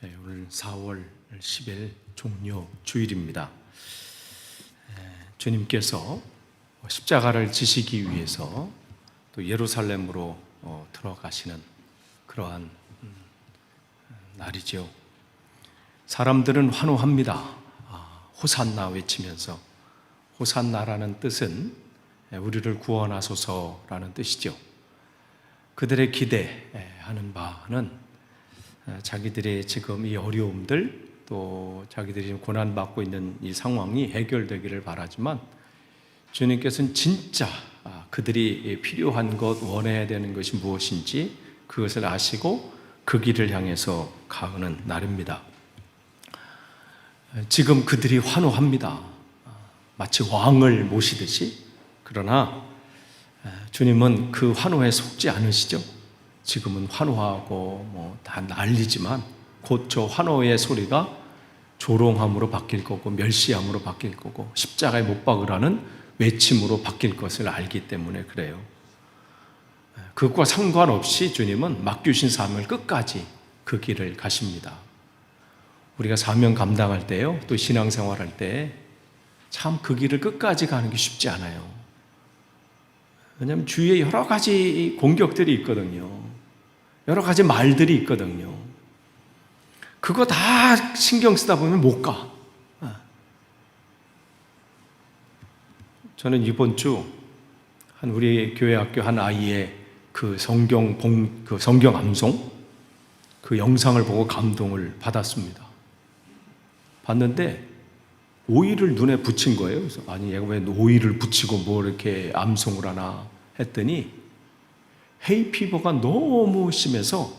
오늘 4월 10일 종료 주일입니다. 주님께서 십자가를 지시기 위해서 또 예루살렘으로 들어가시는 그러한 날이죠. 사람들은 환호합니다. 호산나 외치면서, 호산나라는 뜻은 우리를 구원하소서라는 뜻이죠. 그들의 기대하는 바는 자기들의 지금 이 어려움들, 또 자기들이 지금 고난받고 있는 이 상황이 해결되기를 바라지만, 주님께서는 진짜 그들이 필요한 것, 원해야 되는 것이 무엇인지 그것을 아시고 그 길을 향해서 가는 날입니다. 지금 그들이 환호합니다. 마치 왕을 모시듯이. 그러나 주님은 그 환호에 속지 않으시죠. 지금은 환호하고 다 난리지만 곧 저 환호의 소리가 조롱함으로 바뀔 거고, 멸시함으로 바뀔 거고, 십자가에 못 박으라는 외침으로 바뀔 것을 알기 때문에 그래요. 그것과 상관없이 주님은 맡기신 삶을 끝까지 그 길을 가십니다. 우리가 사명 감당할 때요, 또 신앙생활 할 때 참 그 길을 끝까지 가는 게 쉽지 않아요. 왜냐하면 주위에 여러 가지 공격들이 있거든요. 여러 가지 말들이 있거든요. 그거 다 신경 쓰다 보면 못 가. 저는 이번 주 우리 교회 학교 한 아이의 그 성경 암송 그 영상을 보고 감동을 받았습니다. 봤는데 오일을 눈에 붙인 거예요. 그래서 아니 얘가 왜 오일을 붙이고 뭐 이렇게 암송을 하나 했더니 헤이피버가 너무 심해서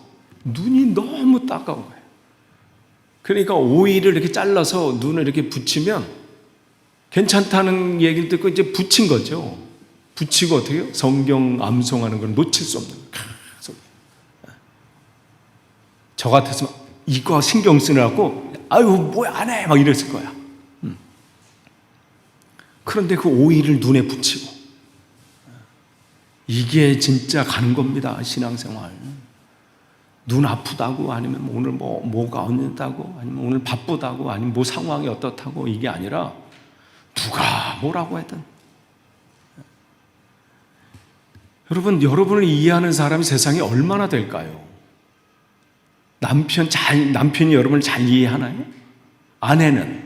눈이 너무 따가운 거예요. 그러니까 오일을 이렇게 잘라서 눈을 이렇게 붙이면 괜찮다는 얘기를 듣고 이제 붙인 거죠. 붙이고 어떻게 해요? 성경 암송하는 걸 놓칠 수 없는 거예요. 저 같았으면 이거 신경 쓰느라고 아유 뭐야 안 해 막 이랬을 거야. 그런데 그 오일을 눈에 붙이고, 이게 진짜 가는 겁니다. 신앙생활. 눈 아프다고, 아니면 오늘 뭐가 어렵다고, 아니면 오늘 바쁘다고, 아니면 뭐 상황이 어떻다고, 이게 아니라 누가 뭐라고 하든 여러분을 이해하는 사람이 세상에 얼마나 될까요? 남편이 여러분을 잘 이해하나요? 아내는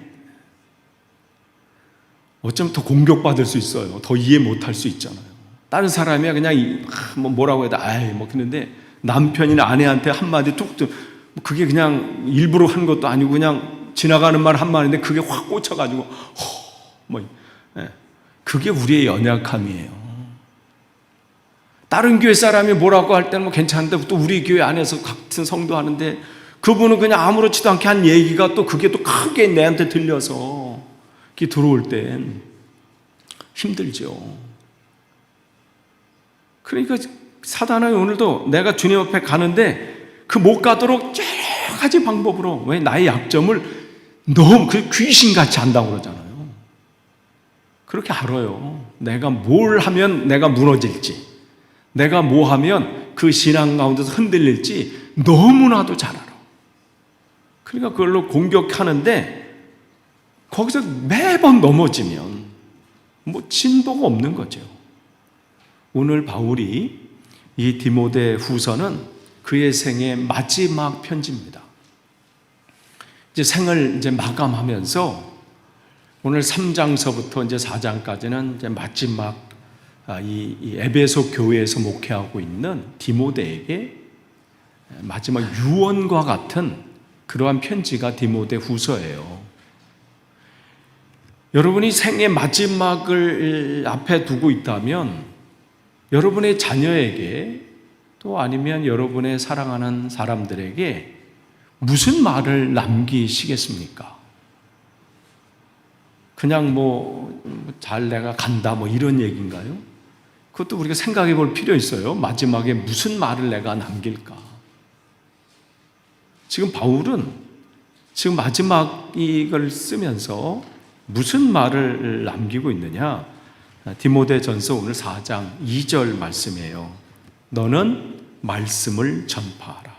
어쩌면 더 공격받을 수 있어요. 더 이해 못할 수 있잖아요. 다른 사람이야 그냥 뭐라고 해도 그런데 남편이나 아내한테 한마디 툭툭, 그게 그냥 일부러 한 것도 아니고 그냥 지나가는 말 한마디인데 그게 확 꽂혀가지고 그게 우리의 연약함이에요. 다른 교회 사람이 뭐라고 할 때는 괜찮은데 또 우리 교회 안에서 같은 성도 하는데 그분은 그냥 아무렇지도 않게 한 얘기가 또 그게 또 크게 내한테 들려서 이렇게 들어올 땐 힘들죠. 그러니까 사단은 오늘도 내가 주님 앞에 가는데 그 못 가도록 여러 가지 방법으로, 왜 나의 약점을 너무 그 귀신같이 한다고 그러잖아요. 그렇게 알아요. 내가 뭘 하면 내가 무너질지, 내가 뭐 하면 그 신앙 가운데서 흔들릴지 너무나도 잘 알아. 그러니까 그걸로 공격하는데 거기서 매번 넘어지면 진도가 없는 거죠. 오늘 바울이 이 디모데 후서는 그의 생의 마지막 편지입니다. 이제 생을 마감하면서 오늘 3장서부터 이제 4장까지는 이제 마지막 이 에베소 교회에서 목회하고 있는 디모데에게 마지막 유언과 같은 그러한 편지가 디모데 후서예요. 여러분이 생의 마지막을 앞에 두고 있다면 여러분의 자녀에게, 또 아니면 여러분의 사랑하는 사람들에게 무슨 말을 남기시겠습니까? 그냥 잘 내가 간다 이런 얘기인가요? 그것도 우리가 생각해 볼 필요 있어요. 마지막에 무슨 말을 내가 남길까? 지금 바울은 지금 마지막 이걸 쓰면서 무슨 말을 남기고 있느냐? 디모데전서 오늘 4장 2절 말씀이에요. 너는 말씀을 전파하라.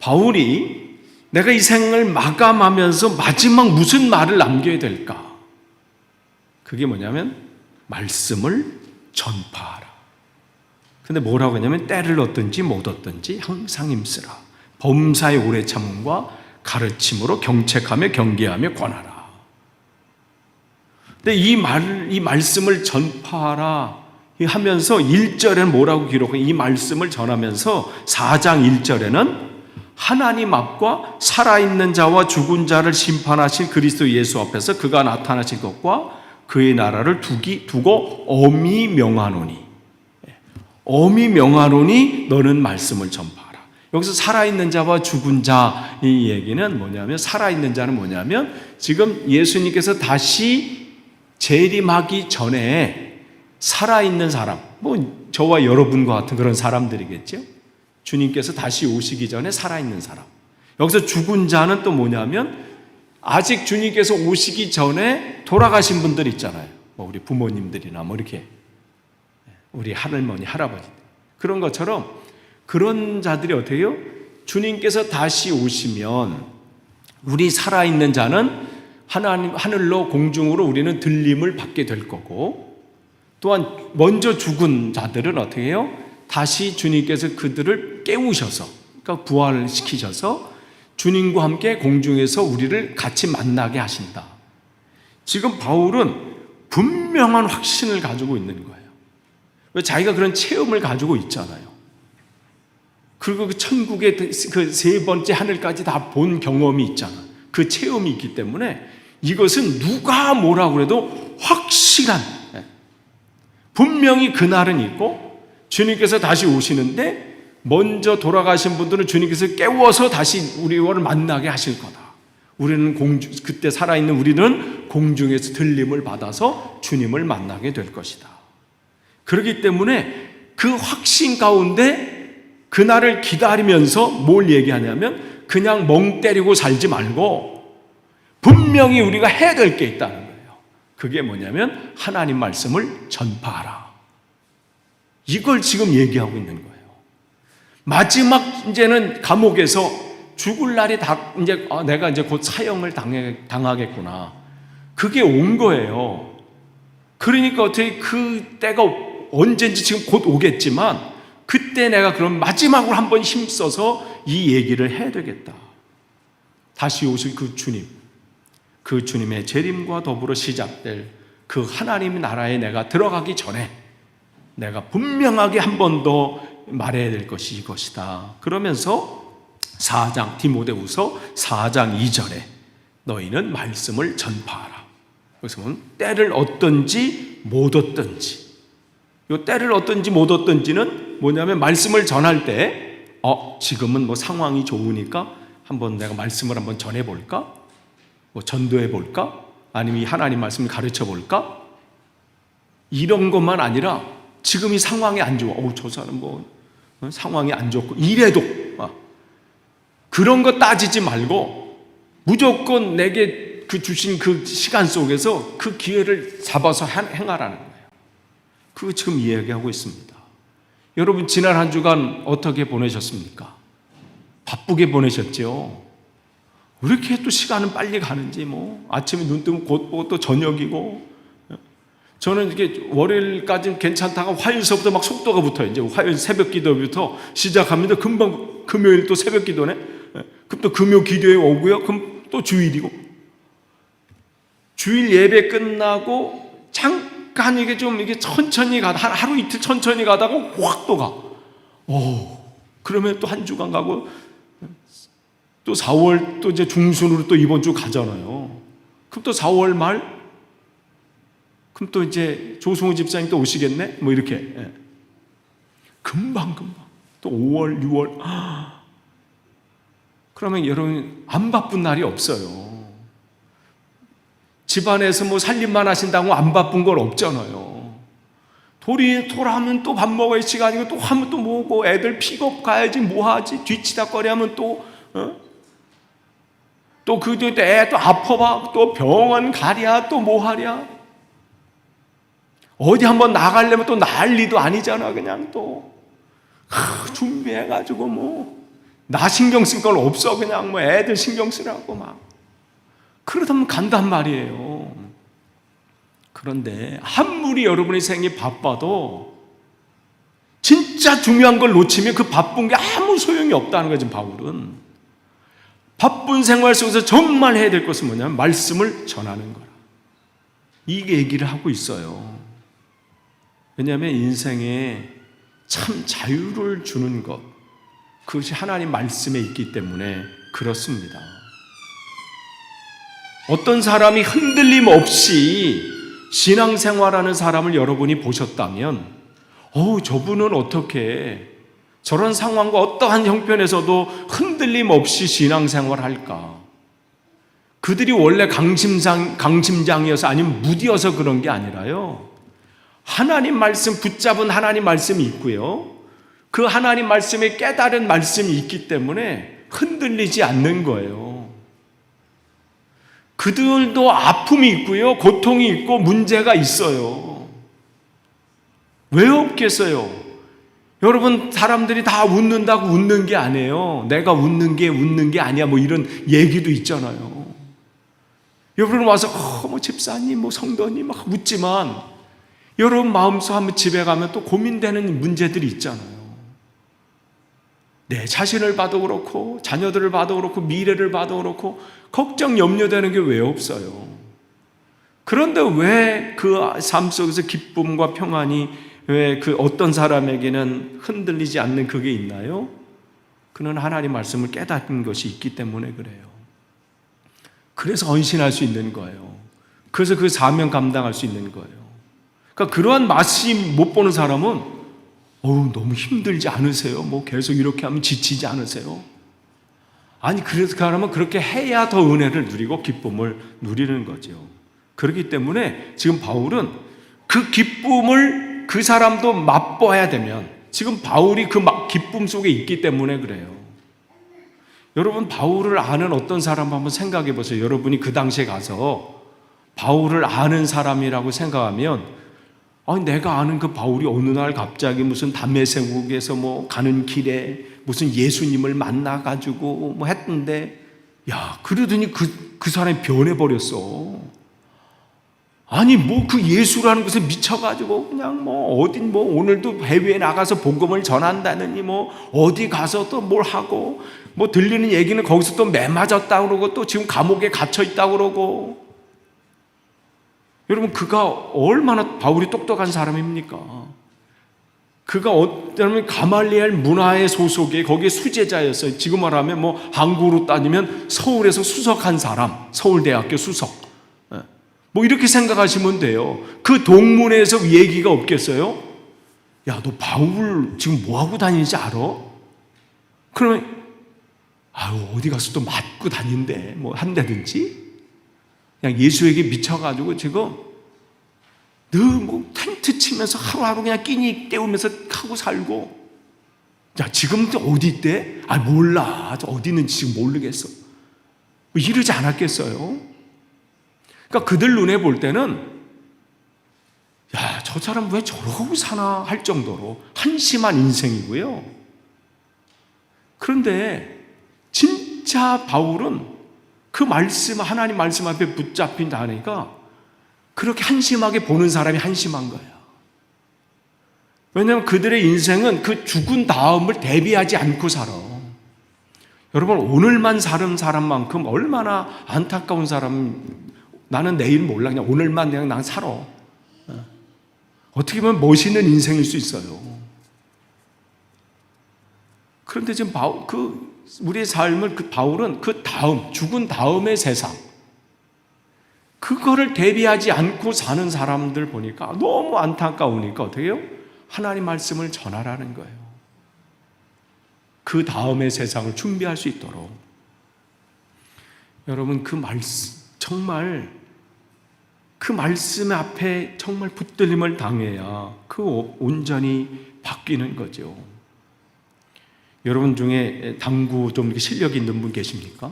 바울이 내가 이 생을 마감하면서 마지막 무슨 말을 남겨야 될까? 그게 뭐냐면 말씀을 전파하라. 근데 뭐라고 하냐면 때를 얻든지 못 얻든지 항상 힘쓰라. 범사의 오래 참음과 가르침으로 경책하며 경계하며 권하라. 근데 이 말씀을 전파하라 하면서 1절에는 뭐라고 기록해? 이 말씀을 전하면서 4장 1절에는 하나님 앞과 살아있는 자와 죽은 자를 심판하실 그리스도 예수 앞에서 그가 나타나실 것과 그의 나라를 두고 엄히 명하노니, 엄히 명하노니 너는 말씀을 전파하라. 여기서 살아있는 자와 죽은 자, 이 얘기는 뭐냐면, 살아있는 자는 뭐냐면 지금 예수님께서 다시 재림하기 전에 살아있는 사람, 뭐 저와 여러분과 같은 그런 사람들이겠죠. 주님께서 다시 오시기 전에 살아있는 사람. 여기서 죽은 자는 또 뭐냐면 아직 주님께서 오시기 전에 돌아가신 분들 있잖아요. 뭐 우리 부모님들이나 뭐 이렇게 우리 할머니, 할아버지 그런 것처럼 그런 자들이 어떻게 해요? 주님께서 다시 오시면 우리 살아있는 자는 하나님 하늘로 공중으로 우리는 들림을 받게 될 거고, 또한 먼저 죽은 자들은 어떻게 해요? 다시 주님께서 그들을 깨우셔서, 그러니까 부활을 시키셔서 주님과 함께 공중에서 우리를 같이 만나게 하신다. 지금 바울은 분명한 확신을 가지고 있는 거예요. 왜? 자기가 그런 체험을 가지고 있잖아요. 그리고 그 천국의 그 세 번째 하늘까지 다 본 경험이 있잖아. 그 체험이 있기 때문에 이것은 누가 뭐라고 해도 확실한, 분명히 그날은 있고 주님께서 다시 오시는데 먼저 돌아가신 분들은 주님께서 깨워서 다시 우리를 만나게 하실 거다. 우리는 그때 살아있는 우리는 공중에서 들림을 받아서 주님을 만나게 될 것이다. 그렇기 때문에 그 확신 가운데 그날을 기다리면서 뭘 얘기하냐면 그냥 멍 때리고 살지 말고 분명히 우리가 해야 될 게 있다는 거예요. 그게 뭐냐면 하나님 말씀을 전파하라. 이걸 지금 얘기하고 있는 거예요. 마지막 이제는 감옥에서 죽을 날이 이제 내가 이제 곧 사형을 당하겠구나. 그게 온 거예요. 그러니까 어떻게 그 때가 언젠지 지금 곧 오겠지만 그때 내가 그럼 마지막으로 한번 힘써서 이 얘기를 해야 되겠다. 다시 오실 그 주님, 그 주님의 재림과 더불어 시작될 그 하나님 나라에 내가 들어가기 전에 내가 분명하게 한 번 더 말해야 될 것이 이것이다. 그러면서 디모데후서 4장 2절에 너희는 말씀을 전파하라. 그래서 때를 얻든지 못 얻든지, 이 때를 얻든지 못 얻든지는 뭐냐면 말씀을 전할 때 지금은 뭐 상황이 좋으니까 한번 내가 말씀을 한번 전해볼까? 뭐 전도해볼까? 아니면 이 하나님 말씀을 가르쳐볼까? 이런 것만 아니라 지금 이 상황이 안 좋아. 저 사람 상황이 안 좋고 이래도 그런 거 따지지 말고 무조건 내게 그 주신 그 시간 속에서 그 기회를 잡아서 행하라는 거예요. 그거 지금 이야기하고 있습니다. 여러분 지난 한 주간 어떻게 보내셨습니까? 바쁘게 보내셨죠? 왜 이렇게 또 시간은 빨리 가는지, 아침에 눈 뜨면 곧 보고 또 저녁이고. 저는 이렇게 월요일까지는 괜찮다가 화요일서부터 막 속도가 붙어요. 이제 화요일 새벽 기도부터 시작합니다. 금방 금요일 또 새벽 기도네. 그럼 또 금요 기도에 오고요. 그럼 또 주일이고. 주일 예배 끝나고 잠깐 이게 천천히 가다 하루 이틀 천천히 가다가 확 또 가. 그러면 또 한 주간 가고 또 4월 또 이제 중순으로 또 이번 주 가잖아요. 그럼 또 4월 말 그럼 또 이제 조승우 집사님 또 오시겠네? 이렇게. 금방. 또 5월, 6월. 그러면 여러분, 안 바쁜 날이 없어요. 집안에서 살림만 하신다고 안 바쁜 건 없잖아요. 돌아하면 또 밥 먹을 시간이고, 또 하면 또 뭐고, 애들 픽업 가야지, 뭐 하지, 뒤치다거리 하면 또 애 또 아파봐, 또 병원 가랴, 또 뭐 하랴. 어디 한번 나가려면 또 난리도 아니잖아. 그냥 또 준비해가지고 나 신경 쓸 건 없어. 그냥 뭐 애들 신경 쓰라고 막. 그러다 간단 말이에요. 그런데 아무리 여러분의 생이 바빠도 진짜 중요한 걸 놓치면 그 바쁜 게 아무 소용이 없다는 거죠. 바울은 바쁜 생활 속에서 정말 해야 될 것은 뭐냐면 말씀을 전하는 거라. 이 얘기를 하고 있어요. 왜냐하면 인생에 참 자유를 주는 것, 그것이 하나님 말씀에 있기 때문에 그렇습니다. 어떤 사람이 흔들림 없이 신앙생활하는 사람을 여러분이 보셨다면 저분은 어떻게 저런 상황과 어떠한 형편에서도 흔들림 없이 신앙생활할까? 그들이 원래 강심장이어서 아니면 무디어서 그런 게 아니라요, 하나님 말씀 붙잡은 하나님 말씀이 있고요, 그 하나님 말씀에 깨달은 말씀이 있기 때문에 흔들리지 않는 거예요. 그들도 아픔이 있고요, 고통이 있고 문제가 있어요. 왜 없겠어요? 여러분, 사람들이 다 웃는다고 웃는 게 아니에요. 내가 웃는 게 아니야, 뭐 이런 얘기도 있잖아요. 여러분 와서 뭐 집사님, 뭐 성도님 막 웃지만 여러분 마음속 한번 집에 가면 또 고민되는 문제들이 있잖아요. 내 자신을 봐도 그렇고 자녀들을 봐도 그렇고 미래를 봐도 그렇고 걱정 염려되는 게 왜 없어요? 그런데 왜 그 삶 속에서 기쁨과 평안이 왜 그 어떤 사람에게는 흔들리지 않는 그게 있나요? 그는 하나님 말씀을 깨닫는 것이 있기 때문에 그래요. 그래서 헌신할 수 있는 거예요. 그래서 그 사명 감당할 수 있는 거예요. 그러니까 그러한 맛이 못 보는 사람은 너무 힘들지 않으세요? 뭐 계속 이렇게 하면 지치지 않으세요? 아니, 그래서 그 사람은 그렇게 해야 더 은혜를 누리고 기쁨을 누리는 거죠. 그렇기 때문에 지금 바울은 그 기쁨을 그 사람도 맛보아야 되면, 지금 바울이 그 기쁨 속에 있기 때문에 그래요. 여러분, 바울을 아는 어떤 사람 한번 생각해 보세요. 여러분이 그 당시에 가서 바울을 아는 사람이라고 생각하면, 내가 아는 그 바울이 어느 날 갑자기 무슨 다메섹에서 뭐 가는 길에 무슨 예수님을 만나가지고 뭐 했던데, 그러더니 그 사람이 변해버렸어. 아니, 뭐 그 예수라는 것에 미쳐가지고 그냥 뭐 어딘 뭐 오늘도 해외에 나가서 복음을 전한다느니 뭐 어디 가서 또 뭘 하고, 뭐 들리는 얘기는 거기서 또 매 맞았다고 그러고 또 지금 감옥에 갇혀 있다고 그러고. 여러분, 그가 얼마나 바울이 똑똑한 사람입니까? 그가 어쩌면 가말리엘 문화의 소속에 거기에 수제자였어요. 지금 말하면 뭐 한국으로 따지면 서울에서 수석한 사람, 서울대학교 수석. 뭐 이렇게 생각하시면 돼요. 그 동문회에서 얘기가 없겠어요? 야, 너 바울 지금 뭐하고 다니는지 알아? 그러면 어디 가서 또 맞고 다닌대 뭐 한다든지, 그냥 예수에게 미쳐가지고 지금 늘 뭐 텐트 치면서 하루하루 그냥 끼니 때우면서 하고 살고, 지금 어디 있대? 몰라, 어디 있는지 지금 모르겠어, 뭐 이러지 않았겠어요? 그러니까 그들 눈에 볼 때는 저 사람 왜 저러고 사나 할 정도로 한심한 인생이고요. 그런데 진짜 바울은 그 말씀, 하나님 말씀 앞에 붙잡힌다 하니까 그렇게 한심하게 보는 사람이 한심한 거예요. 왜냐하면 그들의 인생은 그 죽은 다음을 대비하지 않고 살아. 여러분, 오늘만 사는 사람만큼 얼마나 안타까운 사람. 나는 내일 몰라, 그냥 오늘만 그냥 난 살아. 어떻게 보면 멋있는 인생일 수 있어요. 그런데 지금 우리의 삶을 바울은 그 다음, 죽은 다음의 세상, 그거를 대비하지 않고 사는 사람들 보니까 너무 안타까우니까 어떻게 해요? 하나님 말씀을 전하라는 거예요. 그 다음의 세상을 준비할 수 있도록. 여러분, 그 말씀, 정말 그 말씀 앞에 정말 붙들림을 당해야 온전히 바뀌는 거죠. 여러분 중에 당구 좀 실력이 있는 분 계십니까?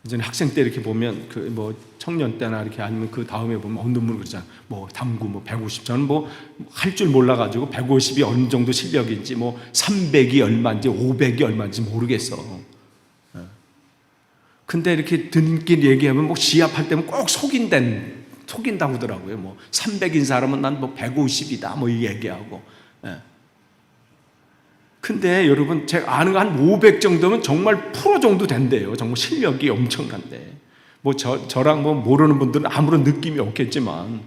예전에 학생 때 이렇게 보면 그 뭐 청년 때나 이렇게 아니면 그 다음에 보면 논문 그러잖아요. 뭐 당구 뭐 150, 저는 뭐 할 줄 몰라가지고 150이 어느 정도 실력인지 뭐 300이 얼마인지 500이 얼마인지 모르겠어. 근데 이렇게 듣기 얘기하면 뭐 시합할 때면 꼭 속인다고 하더라고요. 뭐 300인 사람은 난 뭐 150이다 뭐 얘기하고. 근데 여러분 제가 아는 거 한 500 정도면 정말 프로 정도 된대요. 정말 실력이 엄청난데. 뭐 저랑 뭐 모르는 분들은 아무런 느낌이 없겠지만.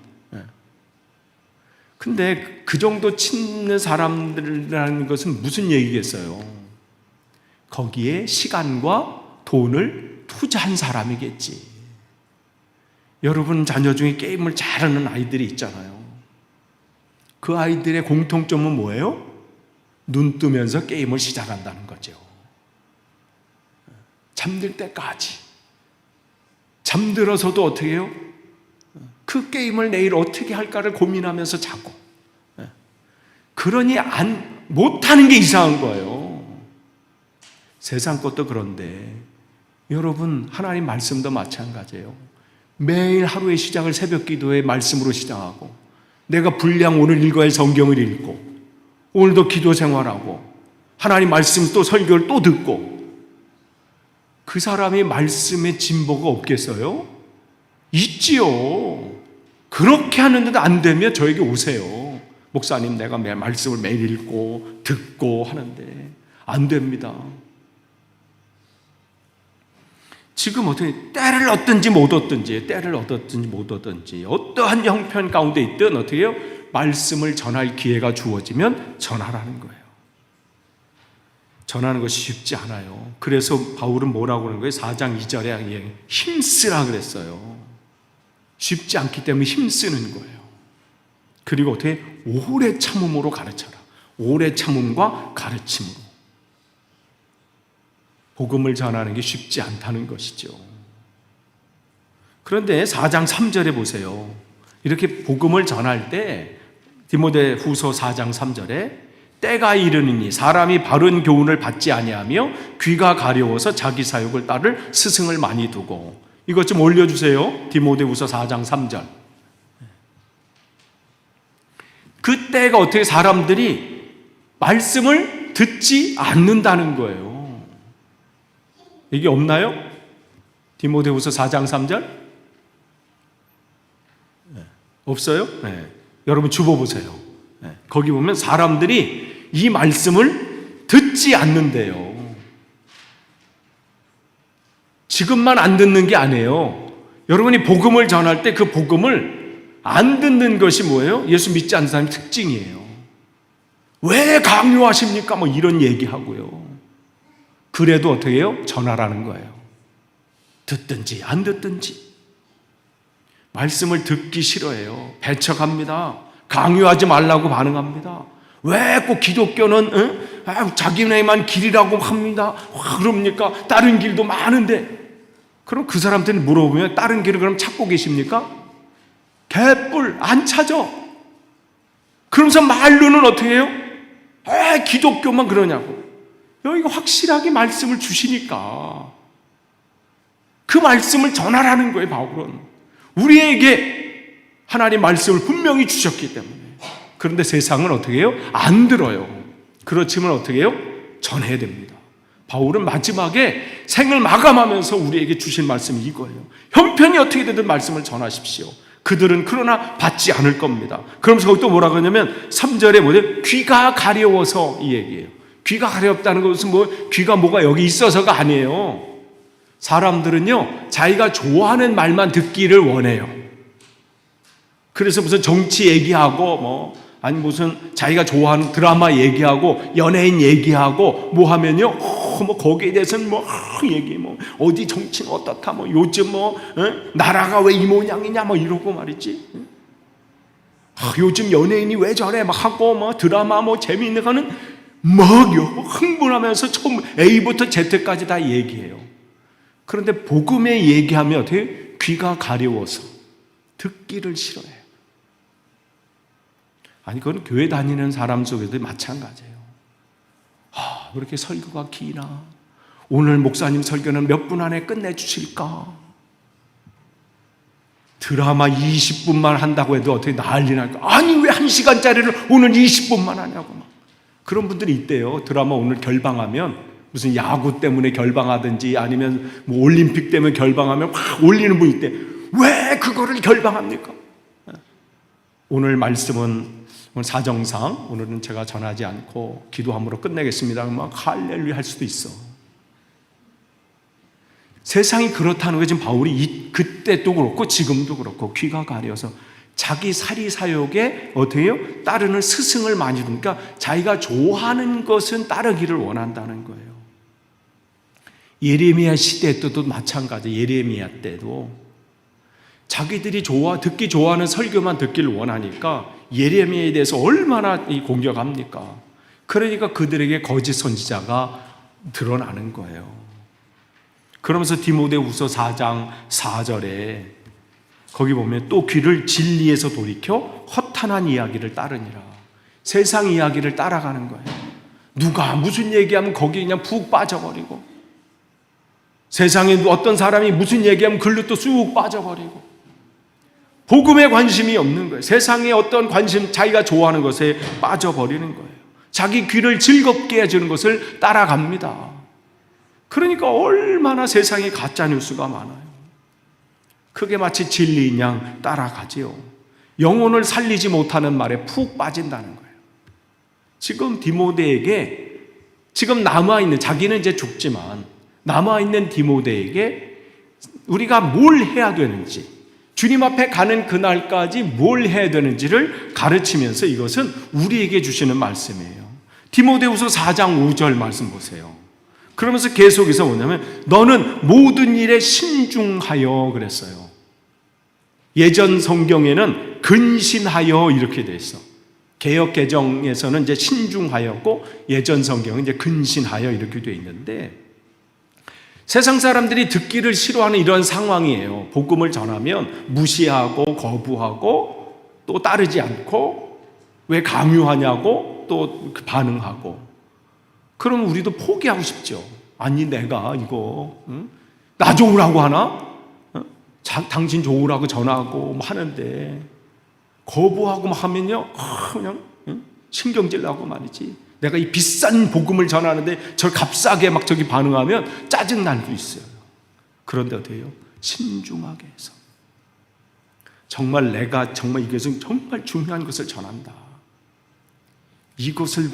근데 그 정도 치는 사람들이라는 것은 무슨 얘기겠어요? 거기에 시간과 돈을 투자한 사람이겠지. 여러분 자녀 중에 게임을 잘하는 아이들이 있잖아요. 그 아이들의 공통점은 뭐예요? 눈 뜨면서 게임을 시작한다는 거죠. 잠들 때까지. 잠들어서도 어떻게 해요? 그 게임을 내일 어떻게 할까를 고민하면서 자고. 그러니 못하는 게 이상한 거예요. 세상 것도 그런데 여러분 하나님 말씀도 마찬가지예요. 매일 하루의 시작을 새벽 기도의 말씀으로 시작하고, 내가 분량 오늘 읽어야 할 성경을 읽고, 오늘도 기도 생활하고, 하나님 말씀 또 설교를 또 듣고, 그 사람이 말씀에 진보가 없겠어요? 있지요. 그렇게 하는데도 안 되면 저에게 오세요. 목사님, 내가 말씀을 매일 읽고 듣고 하는데 안 됩니다. 지금 어떻게 때를 얻든지 못 얻든지, 어떠한 형편 가운데 있든 어떻게 해요? 말씀을 전할 기회가 주어지면 전하라는 거예요. 전하는 것이 쉽지 않아요. 그래서 바울은 뭐라고 하는 거예요? 4장 2절에 힘쓰라 그랬어요. 쉽지 않기 때문에 힘쓰는 거예요. 그리고 어떻게 오래 참음으로 가르쳐라. 오래 참음과 가르침으로. 복음을 전하는 게 쉽지 않다는 것이죠. 그런데 4장 3절에 보세요. 이렇게 복음을 전할 때 디모데후서 4장 3절에 때가 이르느니 사람이 바른 교훈을 받지 아니하며 귀가 가려워서 자기 사욕을 따를 스승을 많이 두고. 이것 좀 올려주세요. 디모데후서 4장 3절. 그때가 어떻게 사람들이 말씀을 듣지 않는다는 거예요. 이게 없나요? 디모데후서 4장 3절? 없어요? 네. 여러분 주워보세요. 네. 거기 보면 사람들이 이 말씀을 듣지 않는데요. 지금만 안 듣는 게 아니에요. 여러분이 복음을 전할 때 그 복음을 안 듣는 것이 뭐예요? 예수 믿지 않는 사람의 특징이에요. 왜 강요하십니까? 뭐 이런 얘기하고요. 그래도 어떻게 해요? 전하라는 거예요. 듣든지 안 듣든지. 말씀을 듣기 싫어해요. 배척합니다. 강요하지 말라고 반응합니다. 왜 꼭 기독교는 자기네만 길이라고 합니다. 그럽니까? 다른 길도 많은데. 그럼 그 사람들은 물어보면 다른 길을 그럼 찾고 계십니까? 개뿔 안 찾아. 그러면서 말로는 어떻게 해요? 왜 기독교만 그러냐고. 여기가 확실하게 말씀을 주시니까 그 말씀을 전하라는 거예요. 바울은 우리에게 하나님 말씀을 분명히 주셨기 때문에. 그런데 세상은 어떻게 해요? 안 들어요. 그렇지만 어떻게 해요? 전해야 됩니다. 바울은 마지막에 생을 마감하면서 우리에게 주신 말씀이 이거예요. 형편이 어떻게 되든 말씀을 전하십시오. 그들은 그러나 받지 않을 겁니다. 그러면서 거기 또 뭐라 그러냐면 3절에 뭐죠? 귀가 가려워서 이 얘기예요. 귀가 가렵다는 것은 귀가 뭐가 여기 있어서가 아니에요. 사람들은요, 자기가 좋아하는 말만 듣기를 원해요. 그래서 무슨 정치 얘기하고 아니 무슨 자기가 좋아하는 드라마 얘기하고 연예인 얘기하고 하면요, 거기에 대해서는 얘기 어디 정치는 어떻다 요즘 나라가 왜 이 모양이냐 이러고 말이지. 요즘 연예인이 왜 저래 하고 드라마 재미있는 거는 흥분하면서 처음 A부터 Z까지 다 얘기해요. 그런데 복음에 얘기하면 어떻게 귀가 가려워서 듣기를 싫어해요. 아니 그건 교회 다니는 사람 속에도 마찬가지예요. 왜 이렇게 설교가 기나? 오늘 목사님 설교는 몇 분 안에 끝내주실까? 드라마 20분만 한다고 해도 어떻게 난리 날까? 아니 왜 1시간짜리를 오늘 20분만 하냐고 막. 그런 분들이 있대요. 드라마 오늘 결방하면 무슨 야구 때문에 결방하든지 아니면 뭐 올림픽 때문에 결방하면 확 올리는 분이 있대. 왜 그거를 결방합니까? 오늘 말씀은 오늘 사정상 오늘은 제가 전하지 않고 기도함으로 끝내겠습니다. 막 할렐루야 할 수도 있어. 세상이 그렇다는 게 지금 바울이 그때도 그렇고 지금도 그렇고 귀가 가려서 자기 사리사욕에 어떻게 해요? 따르는 스승을 많이 두니까 자기가 좋아하는 것은 따르기를 원한다는 거예요. 예레미야 시대 때도 마찬가지. 예레미야 때도 자기들이 듣기 좋아하는 설교만 듣기를 원하니까 예레미야에 대해서 얼마나 공격합니까? 그러니까 그들에게 거짓 선지자가 드러나는 거예요. 그러면서 디모데후서 4장 4절에 거기 보면 또 귀를 진리에서 돌이켜 허탄한 이야기를 따르니라. 세상 이야기를 따라가는 거예요. 누가 무슨 얘기하면 거기에 그냥 푹 빠져버리고, 세상에 어떤 사람이 무슨 얘기하면 글로 또 쑥 빠져버리고, 복음에 관심이 없는 거예요. 세상에 어떤 관심, 자기가 좋아하는 것에 빠져버리는 거예요. 자기 귀를 즐겁게 해주는 것을 따라갑니다. 그러니까 얼마나 세상에 가짜뉴스가 많아요. 그게 마치 진리인 양 따라가지요. 영혼을 살리지 못하는 말에 푹 빠진다는 거예요. 지금 디모데에게 지금 남아있는, 자기는 이제 죽지만 남아있는 디모데에게 우리가 뭘 해야 되는지, 주님 앞에 가는 그날까지 뭘 해야 되는지를 가르치면서 이것은 우리에게 주시는 말씀이에요. 디모데후서 4장 5절 말씀 보세요. 그러면서 계속해서 뭐냐면 너는 모든 일에 신중하여 그랬어요. 예전 성경에는 근신하여 이렇게 돼 있어. 개역 개정에서는 이제 신중하였고 예전 성경은 이제 근신하여 이렇게 돼 있는데, 세상 사람들이 듣기를 싫어하는 이런 상황이에요. 복음을 전하면 무시하고 거부하고 또 따르지 않고 왜 강요하냐고 또 반응하고, 그럼 우리도 포기하고 싶죠. 아니 내가 이거 나 좋으라고 하나? 당신 좋으라고 전하고 뭐 하는데 거부하고 막 하면요 그냥 신경질 나고 말이지. 내가 이 비싼 복음을 전하는데 저 값싸게 막 저기 반응하면 짜증 날 수 있어요. 그런데 어때요? 신중하게 해서 정말 내가 정말 이것은 정말 중요한 것을 전한다. 이것을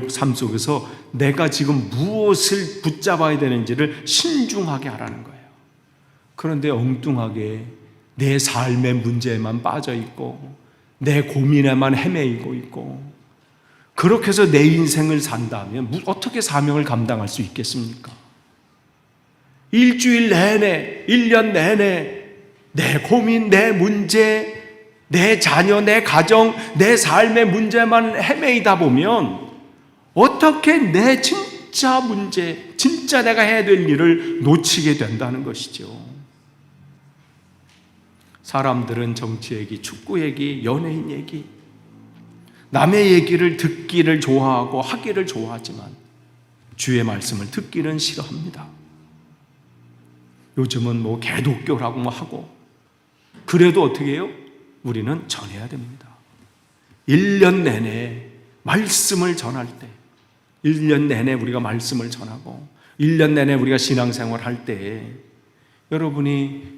삶 속에서 내가 지금 무엇을 붙잡아야 되는지를 신중하게 하라는 거예요. 그런데 엉뚱하게 내 삶의 문제에만 빠져 있고 내 고민에만 헤매이고 있고, 그렇게 해서 내 인생을 산다면 어떻게 사명을 감당할 수 있겠습니까? 일주일 내내, 1년 내내 내 고민, 내 문제, 내 자녀, 내 가정, 내 삶의 문제만 헤매이다 보면 어떻게 내 진짜 문제, 진짜 내가 해야 될 일을 놓치게 된다는 것이죠. 사람들은 정치 얘기, 축구 얘기, 연예인 얘기, 남의 얘기를 듣기를 좋아하고 하기를 좋아하지만 주의 말씀을 듣기는 싫어합니다. 요즘은 뭐 개독교라고 뭐 하고, 그래도 어떻게 해요? 우리는 전해야 됩니다. 1년 내내 말씀을 전할 때, 1년 내내 우리가 말씀을 전하고 1년 내내 우리가 신앙생활 할 때 여러분이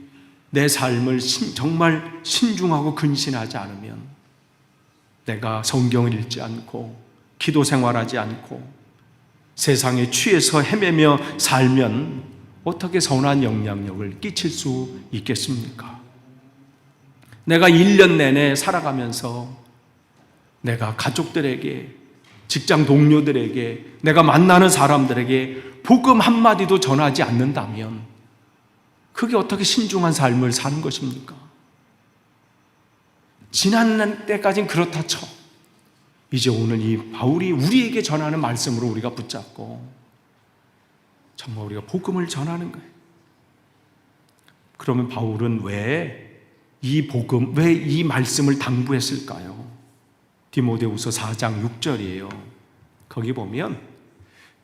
내 삶을 정말 신중하고 근신하지 않으면, 내가 성경을 읽지 않고 기도 생활하지 않고 세상에 취해서 헤매며 살면 어떻게 선한 영향력을 끼칠 수 있겠습니까? 내가 1년 내내 살아가면서 내가 가족들에게, 직장 동료들에게, 내가 만나는 사람들에게 복음 한마디도 전하지 않는다면 그게 어떻게 신중한 삶을 사는 것입니까? 지난 때까지는 그렇다 쳐. 이제 오늘 이 바울이 우리에게 전하는 말씀으로 우리가 붙잡고 정말 우리가 복음을 전하는 거예요. 그러면 바울은 왜 이 복음, 왜 이 말씀을 당부했을까요? 디모데후서 4장 6절이에요. 거기 보면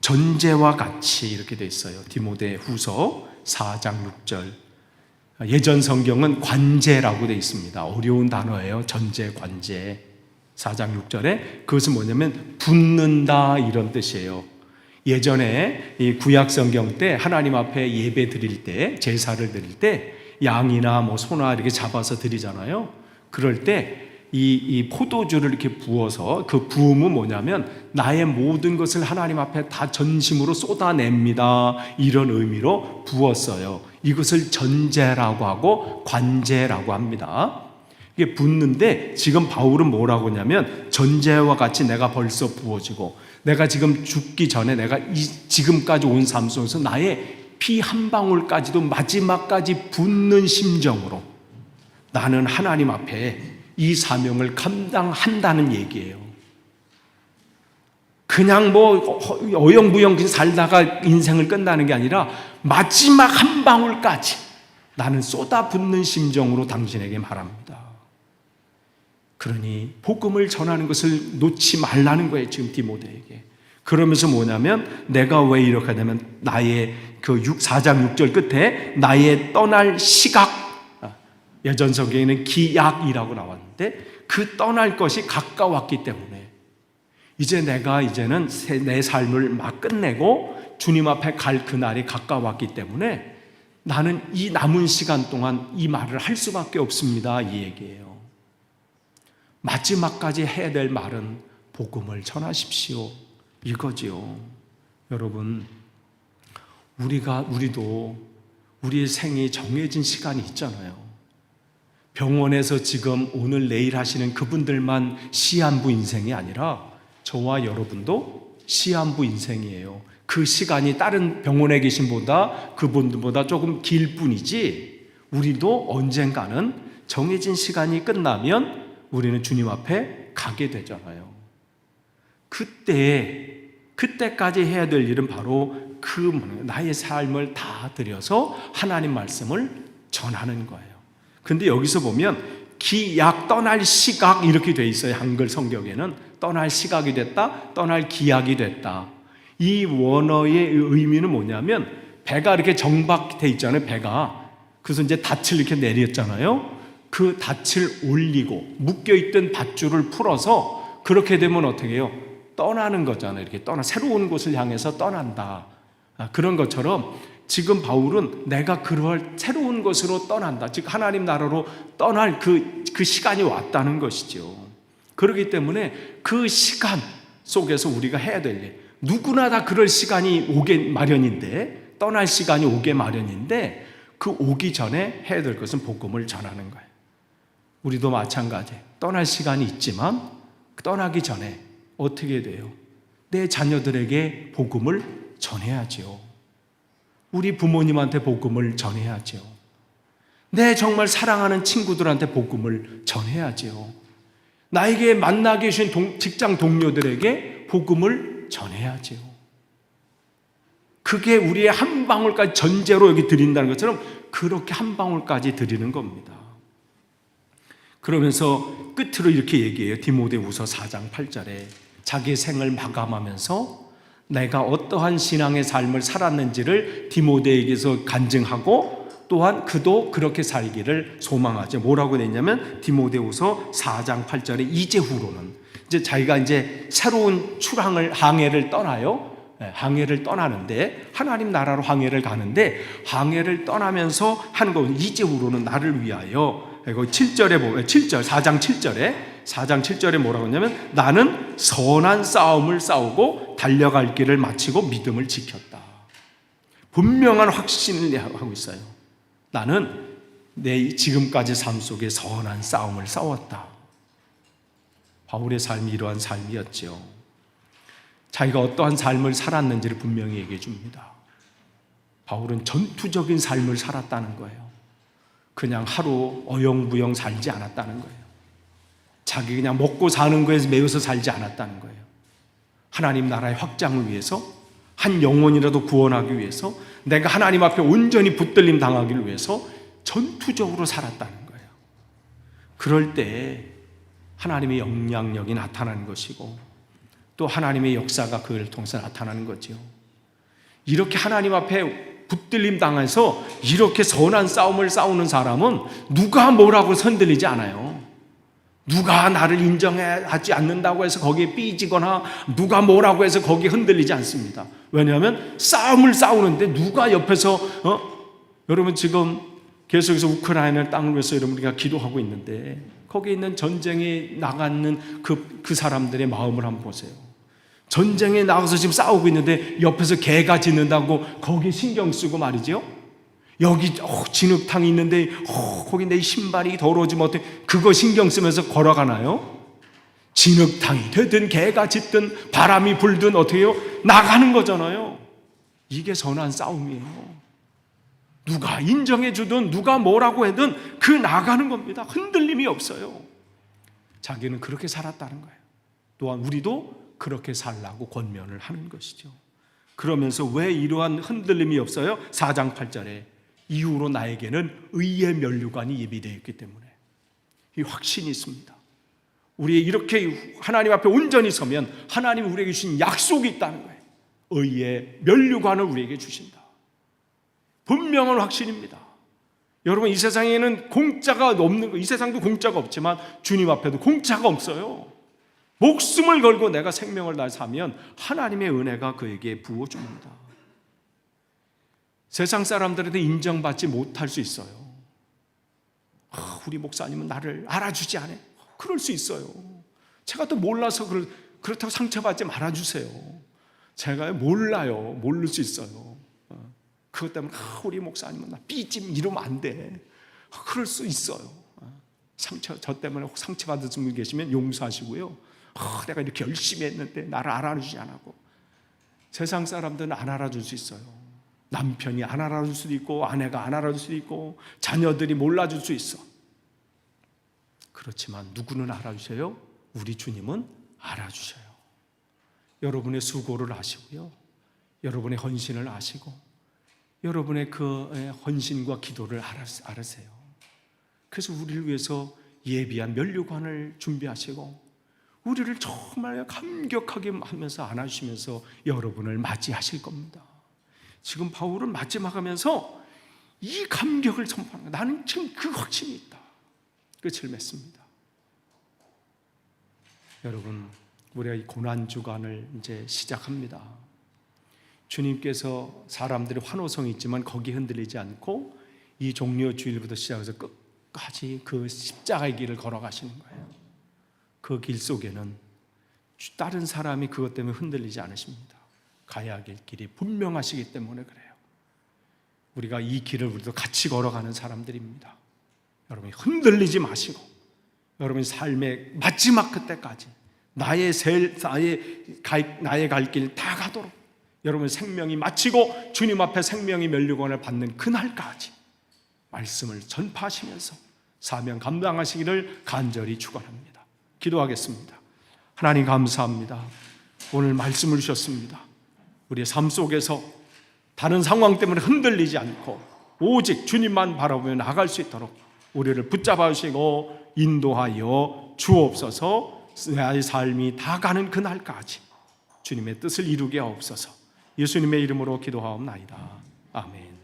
전제와 같이 이렇게 돼 있어요. 디모데 후서 4장 6절. 예전 성경은 관제라고 돼 있습니다. 어려운 단어예요. 전제, 관제. 4장 6절에 그것은 뭐냐면 붙는다 이런 뜻이에요. 예전에 이 구약 성경 때 하나님 앞에 예배 드릴 때, 제사를 드릴 때 양이나 뭐 소나 이렇게 잡아서 드리잖아요. 그럴 때 이 포도주를 이렇게 부어서, 그 부음은 뭐냐면 나의 모든 것을 하나님 앞에 다 전심으로 쏟아냅니다, 이런 의미로 부었어요. 이것을 전제라고 하고 관제라고 합니다. 이게 붓는데 지금 바울은 뭐라고 하냐면 전제와 같이 내가 벌써 부어지고 내가 지금 죽기 전에 내가 지금까지 온 삶 속에서 나의 피 한 방울까지도 마지막까지 붓는 심정으로 나는 하나님 앞에 이 사명을 감당한다는 얘기예요. 그냥 뭐 어영부영 살다가 인생을 끝나는 게 아니라 마지막 한 방울까지 나는 쏟아붓는 심정으로 당신에게 말합니다. 그러니 복음을 전하는 것을 놓지 말라는 거예요, 지금 디모데에게. 그러면서 뭐냐면 내가 왜 이렇게 하냐면 나의 그 4장 6절 끝에 나의 떠날 시각, 예전 성경에는 기약이라고 나왔는데 그 떠날 것이 가까웠기 때문에 이제 내가 이제는 내 삶을 막 끝내고 주님 앞에 갈 그날이 가까웠기 때문에 나는 이 남은 시간 동안 이 말을 할 수밖에 없습니다, 이 얘기예요. 마지막까지 해야 될 말은 복음을 전하십시오, 이거지요. 여러분, 우리도 우리의 생이 정해진 시간이 있잖아요. 병원에서 지금 오늘 내일 하시는 그분들만 시한부 인생이 아니라 저와 여러분도 시한부 인생이에요. 그 시간이 다른 병원에 계신 그분들보다 조금 길 뿐이지 우리도 언젠가는 정해진 시간이 끝나면 우리는 주님 앞에 가게 되잖아요. 그때까지 해야 될 일은 바로 나의 삶을 다 들여서 하나님 말씀을 전하는 거예요. 근데 여기서 보면 기약, 떠날 시각 이렇게 돼 있어요. 한글 성경에는 떠날 시각이 됐다, 떠날 기약이 됐다. 이 원어의 의미는 뭐냐면 배가 이렇게 정박돼 있잖아요, 배가. 그래서 이제 닻을 이렇게 내렸잖아요. 그 닻을 올리고 묶여있던 밧줄을 풀어서 그렇게 되면 어떻게 해요? 떠나는 거잖아요. 이렇게 새로운 곳을 향해서 떠난다. 그런 것처럼 지금 바울은 내가 그럴 새로운 곳으로 떠난다, 즉 하나님 나라로 떠날 그 시간이 왔다는 것이죠. 그렇기 때문에 그 시간 속에서 우리가 해야 될 일, 누구나 다 그럴 시간이 오게 마련인데, 떠날 시간이 오게 마련인데 그 오기 전에 해야 될 것은 복음을 전하는 거예요. 우리도 마찬가지, 떠날 시간이 있지만 떠나기 전에 어떻게 돼요? 내 자녀들에게 복음을 전해야지요. 우리 부모님한테 복음을 전해야죠. 내 정말 사랑하는 친구들한테 복음을 전해야죠. 나에게 만나게 해주신 직장 동료들에게 복음을 전해야죠. 그게 우리의 한 방울까지 전제로 여기 드린다는 것처럼 그렇게 한 방울까지 드리는 겁니다. 그러면서 끝으로 이렇게 얘기해요. 디모데후서 4장 8절에 자기 생을 마감하면서 내가 어떠한 신앙의 삶을 살았는지를 디모데에게서 간증하고 또한 그도 그렇게 살기를 소망하죠. 뭐라고 되냐면 디모데후서 4장 8절에 이제후로는, 이제 자기가 이제 새로운 항해를 떠나요. 항해를 떠나는데 하나님 나라로 항해를 가는데 항해를 떠나면서 하는 거, 이제후로는 나를 위하여, 이거 7절에 보면 4장 7절에 뭐라고 하냐면 나는 선한 싸움을 싸우고 달려갈 길을 마치고 믿음을 지켰다. 분명한 확신을 하고 있어요. 나는 내 지금까지 삶 속에 선한 싸움을 싸웠다. 바울의 삶이 이러한 삶이었죠. 자기가 어떠한 삶을 살았는지를 분명히 얘기해 줍니다. 바울은 전투적인 삶을 살았다는 거예요. 그냥 하루 어영부영 살지 않았다는 거예요. 자기 그냥 먹고 사는 거에서 매여서 살지 않았다는 거예요. 하나님 나라의 확장을 위해서, 한 영혼이라도 구원하기 위해서, 내가 하나님 앞에 온전히 붙들림 당하기를 위해서 전투적으로 살았다는 거예요. 그럴 때 하나님의 영향력이 나타나는 것이고 또 하나님의 역사가 그를 통해서 나타나는 거죠. 이렇게 하나님 앞에 붙들림 당해서 이렇게 선한 싸움을 싸우는 사람은 누가 뭐라고 흔들리지 않아요. 누가 나를 인정하지 않는다고 해서 거기에 삐지거나 누가 뭐라고 해서 거기에 흔들리지 않습니다. 왜냐하면 싸움을 싸우는데 누가 옆에서 여러분 지금 계속해서 우크라이나 땅을 위해서 여러분 우리가 기도하고 있는데 거기에 있는 전쟁에 나가는 그 사람들의 마음을 한번 보세요. 전쟁에 나가서 지금 싸우고 있는데 옆에서 개가 짖는다고 거기에 신경 쓰고 말이죠. 여기 진흙탕이 있는데 거기 내 신발이 더러워지면 어때? 그거 신경 쓰면서 걸어가나요? 진흙탕이 되든 개가 짖든 바람이 불든 어떻게 해요? 나가는 거잖아요. 이게 선한 싸움이에요. 누가 인정해 주든 누가 뭐라고 하든 그 나가는 겁니다. 흔들림이 없어요. 자기는 그렇게 살았다는 거예요. 또한 우리도 그렇게 살라고 권면을 하는 것이죠. 그러면서 왜 이러한 흔들림이 없어요? 4장 8절에 이후로 나에게는 의의 면류관이 예비되어 있기 때문에 이 확신이 있습니다. 우리 이렇게 하나님 앞에 온전히 서면 하나님이 우리에게 주신 약속이 있다는 거예요. 의의 면류관을 우리에게 주신다. 분명한 확신입니다. 여러분 이 세상에는 공짜가 없는 거, 이 세상도 공짜가 없지만 주님 앞에도 공짜가 없어요. 목숨을 걸고 내가 생명을 다 사면 하나님의 은혜가 그에게 부어줍니다. 세상 사람들한테 인정받지 못할 수 있어요. 우리 목사님은 나를 알아주지 않아요. 그럴 수 있어요. 제가 또 몰라서 그렇다고 상처받지 말아주세요. 제가 몰라요. 모를 수 있어요. 그것 때문에 우리 목사님은 나 삐짐 이러면 안 돼. 그럴 수 있어요. 저 때문에 상처받으신 분 계시면 용서하시고요. 내가 이렇게 열심히 했는데 나를 알아주지 않았고. 세상 사람들은 안 알아줄 수 있어요. 남편이 안 알아줄 수도 있고 아내가 안 알아줄 수도 있고 자녀들이 몰라줄 수 있어. 그렇지만 누구는 알아주세요? 우리 주님은 알아주셔요. 여러분의 수고를 아시고요. 여러분의 헌신을 아시고 여러분의 그 헌신과 기도를 알으세요. 그래서 우리를 위해서 예비한 면류관을 준비하시고 우리를 정말 감격하게 하면서 안아주시면서 여러분을 맞이하실 겁니다. 지금 바울은 마지막하면서 이 감격을 선포하는 거예요. 나는 지금 그 확신이 있다. 끝을 맺습니다. 여러분, 우리가 이 고난주간을 이제 시작합니다. 주님께서 사람들의 환호성이 있지만 거기에 흔들리지 않고 이 종려 주일부터 시작해서 끝까지 그 십자가의 길을 걸어가시는 거예요. 그 길 속에는 다른 사람이 그것 때문에 흔들리지 않으십니다. 가야 할 길이 분명하시기 때문에 그래요. 우리가 이 길을 우리도 같이 걸어가는 사람들입니다. 여러분이 흔들리지 마시고 여러분의 삶의 마지막 그때까지 나의 갈 길 다 가도록 여러분의 생명이 마치고 주님 앞에 생명의 면류관을 받는 그날까지 말씀을 전파하시면서 사명 감당하시기를 간절히 축원합니다. 기도하겠습니다. 하나님 감사합니다. 오늘 말씀을 주셨습니다. 우리의 삶 속에서 다른 상황 때문에 흔들리지 않고 오직 주님만 바라보며 나갈 수 있도록 우리를 붙잡아 주시고 인도하여 주옵소서. 나의 삶이 다 가는 그날까지 주님의 뜻을 이루게 하옵소서. 예수님의 이름으로 기도하옵나이다. 아멘.